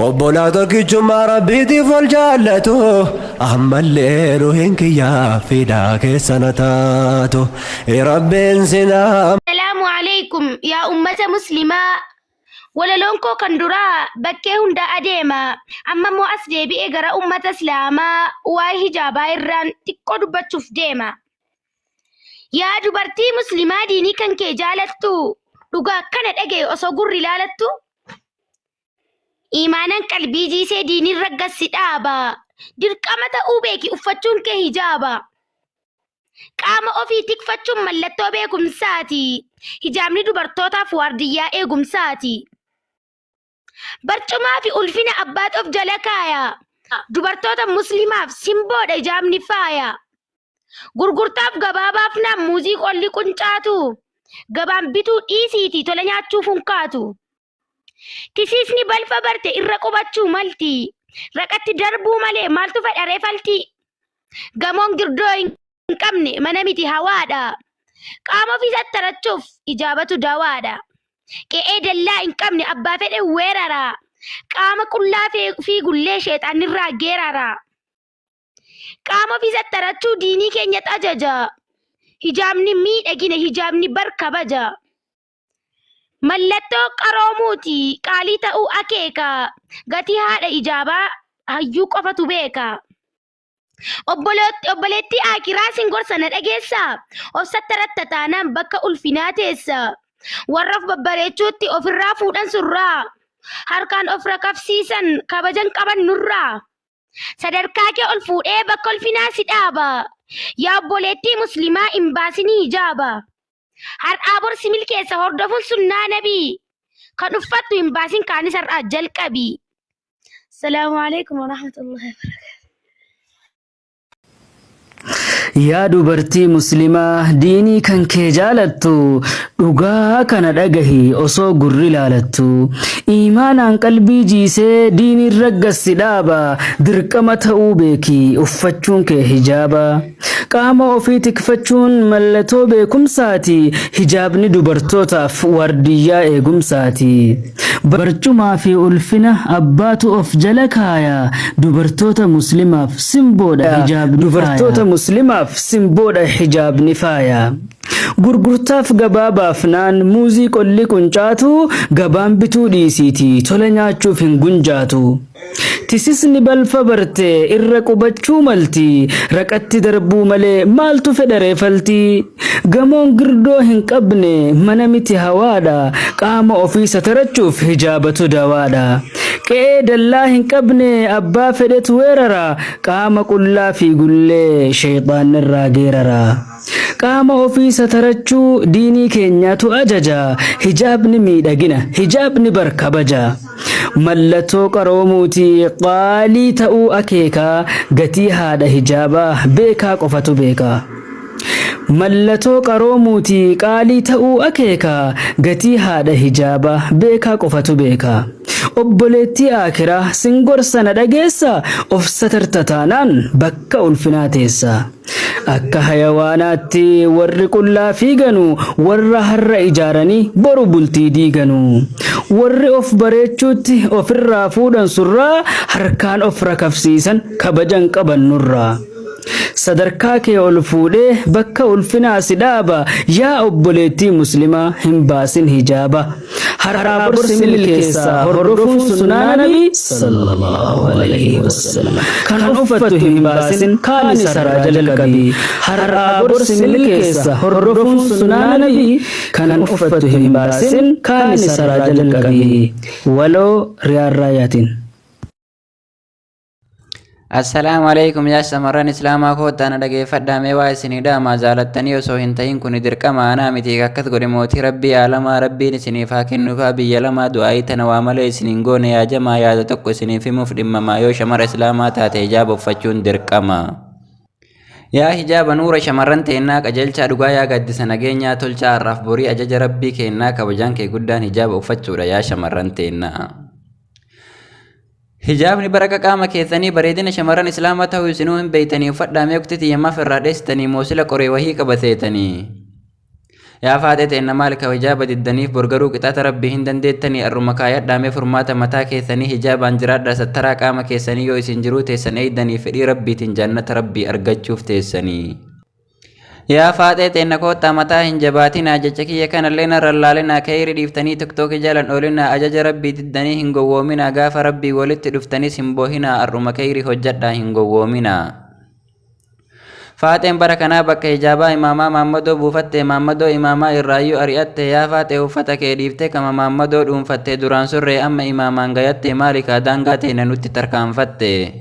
obbolaa tokkichummaa rabbiitiif ol jaallatu ammallee ruhiin kiyyaa fidaa keessana taatu rabbiin sinaa. Salaamu alaikum yaa ummata muslimaa. Walalonko kan duraa bakkee hunda adeema amma moo as deebi'ee gara ummata islaamaa waa'ee hijaabaa irraan xiqqoo dubbachuuf deema. Yaa dubartii muslimaa diinii kan kee jaalattu dhugaa kana dhagaye osoo gurri ilaalattu. Imaanan qalbii jiisee diiniin raggassi dhaaba dirqama ta'uu beeki uffachuun kee hijaaba. Qaama ofii tikfachuun mallattoo beekumsaati. Hijaabni dubartootaaf waardiyyaa eegumsaati. Barcumaa fi ulfina abbaat of jala kaaya. Dubartoota muslimaaf simboodha hijaabni faaya. Gurgurtaaf gabaabaaf naan muuzii qolli quncaatu. Gabaan bituu dhiisiiti tola nyaachuuf hunkaatu. Tisiisni balfa barte irra qubachuu malti. Raqatti darbuu malee maaltu fedharee falti. Gamoon girdoo hin qabne mana miti hawaadha. Qaama ofii sattarachuuf ijaabatu dawaadha. Qe'ee dallaa hin qabne abbaa fedhe weerara. Qaama qullaa fi gullee sheexaanirraa geerara. Qaama ofii sattarachuu diinii keenyatti ajaja. Hijaabni miidhagina hijaabni bar kabaja. Mallattoo qaroomuuti qaalii ta'uu akeeka. Gatii haadha hijaabaa hayyuu qofatu beeka. Obboleettii akiraa sin gorsa na dhageessa. Of sattaratta taanaan bakka ulfinaa teessa. Warra of babbareechuutti ofirraa fuudhan surraa. Harkaan of rakabsiisan kabajan qaban nurraa. Sadarkaa kee ol fuudhee bakka ulfinaa si dhaaba. Yaa obboleettii muslimaa hin baasinii hijaaba. Har'aa borsi milkeessa hordofuun sunnaa nabii. Kan uffattu hin baasin kaanis har'aa jalqabi. Salaamu alaikum wa rahmatullahi wa barakatuh. Yaa dubartii muslimaa diinii kan kee jaalattu dhugaa kana dhagahi osoo gurri ilaalattu. Imaanaan qalbii jiisee diiniin raggassi dhaaba dirqama ta'uu beeki uffachuun kee hijaaba. Qaama ofii tikfachuun mallattoo beekumsaati. Hijaabni dubartootaaf waardiyyaa eegumsaati. Barcumaa fi ulfina abbaatu of jala kaaya. Dubartoota muslimaaf simboodha hijaabni faaya. Muslimaaf simboodha hijaabni faaya. Gurgurtaaf gabaabaaf naan muuzii qolli quncaatu gabaan bituu dhiisiiti tola nyaachuuf hin gunjaatu. Tisisni balfa barte irra qubachuu malti raqatti darbuu malee maaltu fedharee falti. Gamoon girdoo hin qabne mana miti hawaadha qaama ofii satarachuuf hijaabatu dawaadha. Qe'ee dallaa hin qabne abbaa fedhetu weerara qaama qullaa fi gullee sheexaanirraa geerara. Qaama ofii satarachuu diinii keenyaatu ajaja. Hijaabni miidhagina hijaabni bar kabaja. Mallattoo qaroomuuti qaalii ta'uu akeeka. Gatii haadha hijaabaa beekaa qofatu beeka. Mallattoo qaroomuuti qaalii ta'uu akeeka. Gatii haadha hijaabaa beekaa qofatu beeka. Obboleettii akiraa sin gorsa na dhageessa. Of satarta taanaan bakka ulfinaa teessa. Akka hayawaanaatti warri qullaa fiiganu warra har'a ijaaranii boru bultii diiganu. Warri of bareechuutti ofirraa fuudhan surraa harkaan of rakabsiisan kabajan qaban nurraa. Sadarkaa kee ol fuudhee bakka ulfinaa si dhaaba. Yaa obboleettii muslimaa hin baasin hijaaba. Har'aa borsi milkeessa hordofuun sunnaa nabii sallallahu alaihi wasallam. Kan uffattu hin baasin kaan isarraa jalqabi. Har'aa borsi milkeessa hordofuun sunnaa nabii. Kan uffattu hin baasin kaan isarraa jalqabi. Waloo riyaarraayaatiin. Assalamu alaikum yaa shamarran islaamaa kootaan dhageeffadhaa mee waa isinii dhaamaa jaalattanii osoo hin ta'in kun dirqama anaa miti akkas godhe mootii rabbii aalamaa rabbiin isiniif haa kennuufaa biyya lamaa du'aayii tana waa malee isiniin goone yaa jamaa yaada tokko isiniif himuuf dhimmamaa yoo shamara islaamaa taate hijaaba uffachuun dirqama. Yaa hijaaba nuura shamarran teennaa qajeelchaa dhugaa yaa gaddisa nageenyaa tolchaa har'aaf borii ajaja rabbii keennaa kabajaan kee guddaan hijaaba uffachuudha yaa shamarran teennaa. Hijaabni baraka qaama keessanii bareedina shamarran islaamaa ta'uu isinuu hin beeytanii uffadhaa mee uktiti yammaaf irraa dheessitanii moosila qoree wahii qabateetanii. يا فاتت إن مالك وجابة الدنيف برجرو قطعة ربي هندن ديتني الرمكايات دامي فرمات متا كيسني هجاب انجراد دا سترا قام كيسني يو اسنجرو تيسني دني فدي ربي تنجنة ربي أرجتشوف تيسني يا فاتت إن كوتا متا هنجباتنا جچكي يكن لنا رلالنا كيري ديفتني تكتوك جالن أولنا أجج ربي تدني هنغوومنا غاف ربي ولت دفتني سمبوهنا الرمكيري هجدا هنغوومنا فاتن بركنا بك إجابة إماما محمدو بوفت محمدو إماما الرأيو أريات يا فاتن وفتك ديفته كما محمدو دوم فته دوران سر أما إماما غيات مالك دانغات ننوت تركان فته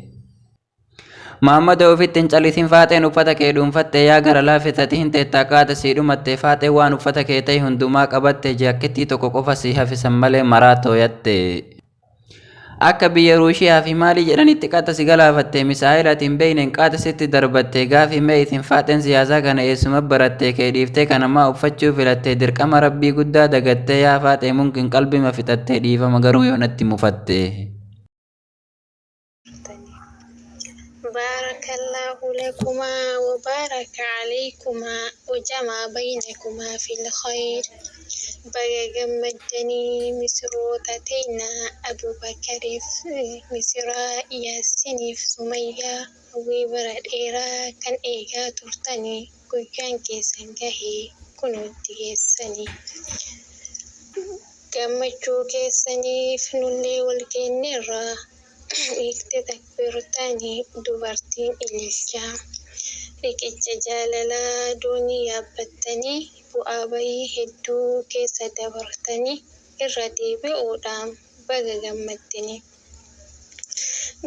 محمدو فتن چلسين فاتن وفتك دوم فته يا غر لافتتين تتاقات سيدو مت فاتن وان وفتك تي هندوما قبت جاكتي تو قفا سيها في سمبل مراتو يته akka biyya Ruushiyaa fi Maalii jedhanitti qaata si galaafattee misaa'ilaatiin beeynen qaata sitti darbattee gaafii mee isin faaxeen siyaasaa kana eessuma barattee kee dhiiftee kanamaa uffachuu filattee dirqama rabbii guddaa dagattee yaa faaxee munkin qalbima fixattee dhiifama garuu yoonatti mufatte. بارك الله لكما وبارك عليكما وجمع بينكما في الخير بجمدني مسروتتينا أبو بكر مسر ياسين سمية وبرد إيرا كان إيجا ترتني كان كيسان جهي كنت كيساني جمجو كيساني فنولي والكنيرا اكتذكرتني دبرتين إليكا riqicha jaalalaa doonii yaabbattanii bu'aa bahii hedduu keessa dabartanii irra deebi'uudhaan baga gammaddanii.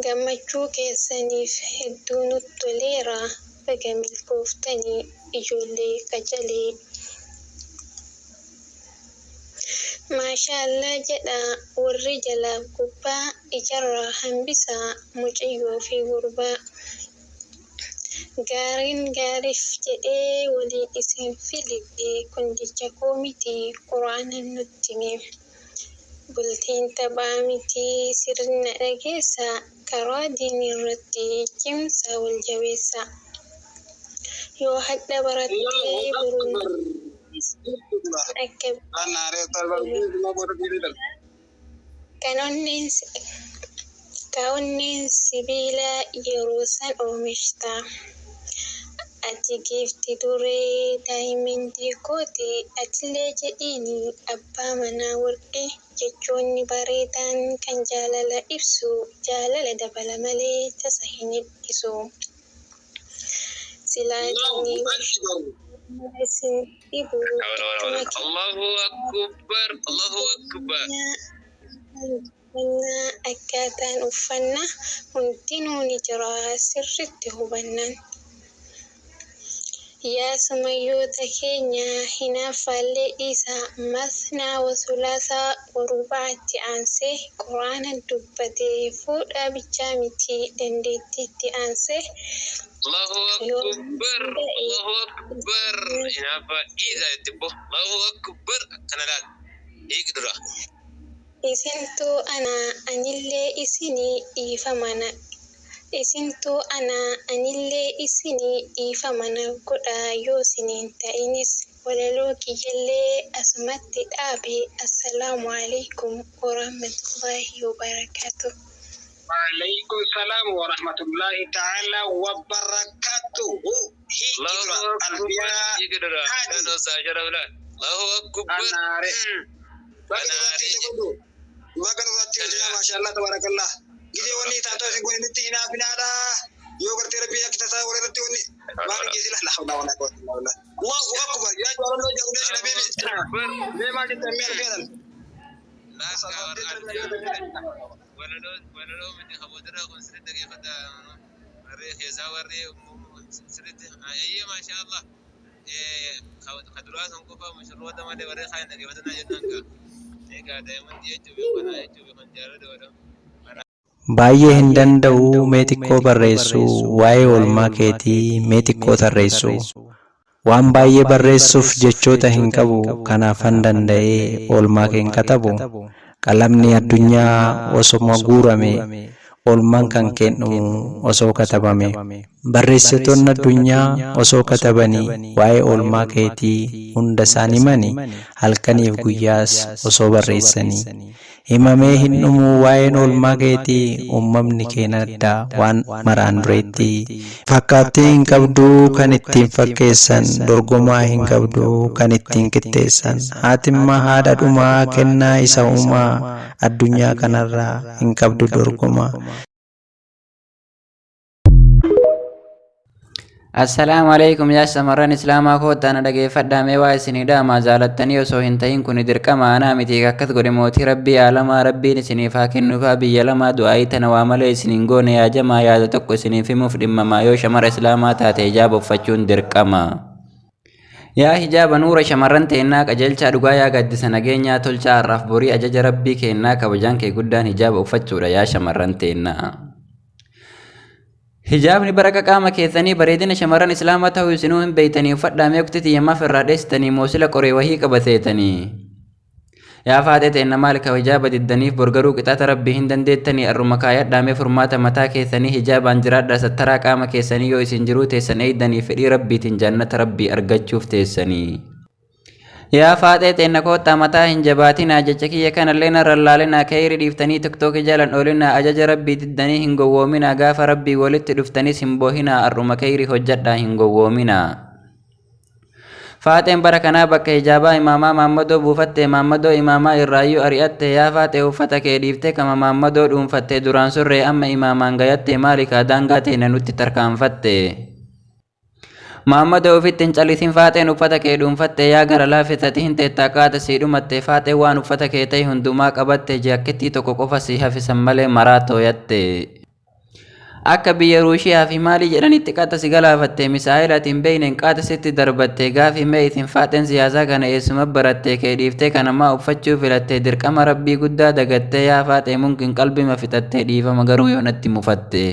Gammachuu keessaniif hedduu nutti toleera baga milkooftanii ijoollee qacalee. Maashaallah jedha warri jalaaf gubbaa ijarraa hambisaa mucayyoo fi gurbaa. Gaariin gaariif jedhee waliin isin filidhe kun jecha koo miti qura'aanan nutti hime. Bultiin taphaa miti sirna dhageessa karaa diinii irratti cimsa wal jabeessa. Yoo hadda barattee buruun akka kaa'onneen sibiila yeroo san oomishta. Ati giifti duree daa'imman kooti atillee jedhiini abbaa manaa warqee jechoonni bareedaan kan jaalala ibsu jaalala dabala malee tasa hin hidhisu. Silaatini isin dhibu Allahu akbar Allahu akbar akkaataan uffannaa hundinuu ni jira sirriitti hubannaan. Yaa sumayyoota keenya hinaaffaallee dhiisaa masnaa wasulaasaa warubaatti aansee qura'aanan dubbatee fuudhaa bichaa miti dandeettiitti aansee. Allahu akbar Allahu akbar hinaaffaa dhiisaa itti bo Allahu akbar kana laal eegdura. Isintuu ana anillee isinii dhiifamana. Isintuu ana anillee isinii dhiifamana godha yoo isiniin ta'inis walaloo kiyyallee asumatti dhaabe. Assalaamu alaikum warahmatullahi wabarakatuh. وعليكم السلام ورحمة الله تعالى وبركاته. الله أكبر أنا سأجر ولا الله أكبر ما شاء الله تبارك الله. Gide wani tato si goni nitti hina finada yo garti rabbi nak tata wala rati wani ma ngi sila la hawla wala quwwata illa billah. Allahu akbar ya jaran lo jaru desi nabi me ma di tamir firan لا ولا لو من خبودرا كون سرت دغه فتا ري يزاوري سرت اي ما شاء الله خدرات انكم مشروع ده ما ده وري خاين دغه فتا جنانك اي قاعده من دي جوبي كنا جوبي كن جاره ده baay'ee hin danda'u mee xiqqoo barreessu waa'ee oolmaa keetii mee xiqqoo tarreessu waan baay'ee barreessuuf jechoota hin qabu kanaafan danda'ee oolmaa keen katabu qalamni addunyaa osoo guurame oolmaan kan kennu osoo katabame. Barreessitoonni addunyaa osoo katabanii waa'ee oolmaa keetii hunda isaan himanii halkaniif guyyaas osoo barreessanii himamee hin dhumuu waa'een oolmaa keetii uumamni keenya addaa waan maraan dureetti fakkaattii hin qabduu kan ittiin fakkeessan dorgomaa hin qabduu kan ittiin qixxeessan haatimma haadha dhumaa kennaa isa uumaa addunyaa kanarraa hin qabdu dorgomaa. Assalamu alaikum ya samaran islama ko tana dage fadda me wa isini da ma zalattani so hintahin kuni dirqama ana miti kakkat gode moti rabbi alama rabbi ni sini fakin nufa bi yalama du'ai tana wa male isini ngone ya jama ya da tokko isini fi mufdimma ma yo shamar islama ta ta hijab faccun dirqama ya hijaba nura shamaran teenna qajelcha dhugaa ya gaddisa nageenya tolcha arraf bori ajaja rabbi keenna kabajan ke guddan hijaba uffachuudha ya shamaran teenna. Hijabni baraka qaama keessanii bareedina shamaran islaamaa ta'uu isinuu hin beeytanii uffadhaamee uktiti yammaaf irraa dheessitanii moosila qoree wahii qabateetanii. Yaa faatee ta'e maal ka hijaaba diddaniif borgaruu qixaata rabbii hin dandeettanii arruma kaayadhaamee furmaata mataa keessanii hijaabaan jiraadhaa sattaraa qaama keessanii yoo isin jiruu teessan eeydanii fedhii rabbiitiin jannata rabbii argachuuf teessanii. Yaa faatee ta'e koottaa mataa hin jabaatinaa jecha kiyya kanallee narrallaalinaa kayri dhiiftanii tiktookii jalan oolinaa ajaja rabbii diddanii hin gowwoominaa gaafa rabbii walitti dhuftanis hin boohinaa arruma kayri hojjadhaa hin gowwoominaa. Faateen bara kanaa bakka hijaabaa imaamaa Maammadoo buufattee Maammadoo imaamaa irraayyuu ari'atte yaa faatee uffata kee dhiiftee kama Maammadoo dhuunfattee duraan surree amma imaamaan gayatte maalikaa daangaa teena nutti tarkaanfatte. Maammadoo ofitti hin callisin faateen uffata kee dhuunfatte yaa gara laafisati hin teettaa qaata sii dhumatte faatee waan uffata kee ta'e hundumaa qabatte jaakettii tokko qofa sii hafisan malee maraa tooyatte. Akka biyya Ruushiyaa fi maalii jedhanitti qaata si galaafatte misaa'ilatiin beeynen qaata sitti darbatte gaafi mee isin faateen siyaasaa kana eessuma baratte kee dhiiftee kanamaa uffachuu filatte dirqama rabbii guddaa dagatte yaa faatee munkin qalbima fixatte dhiifama garuu yoonatti mufatte.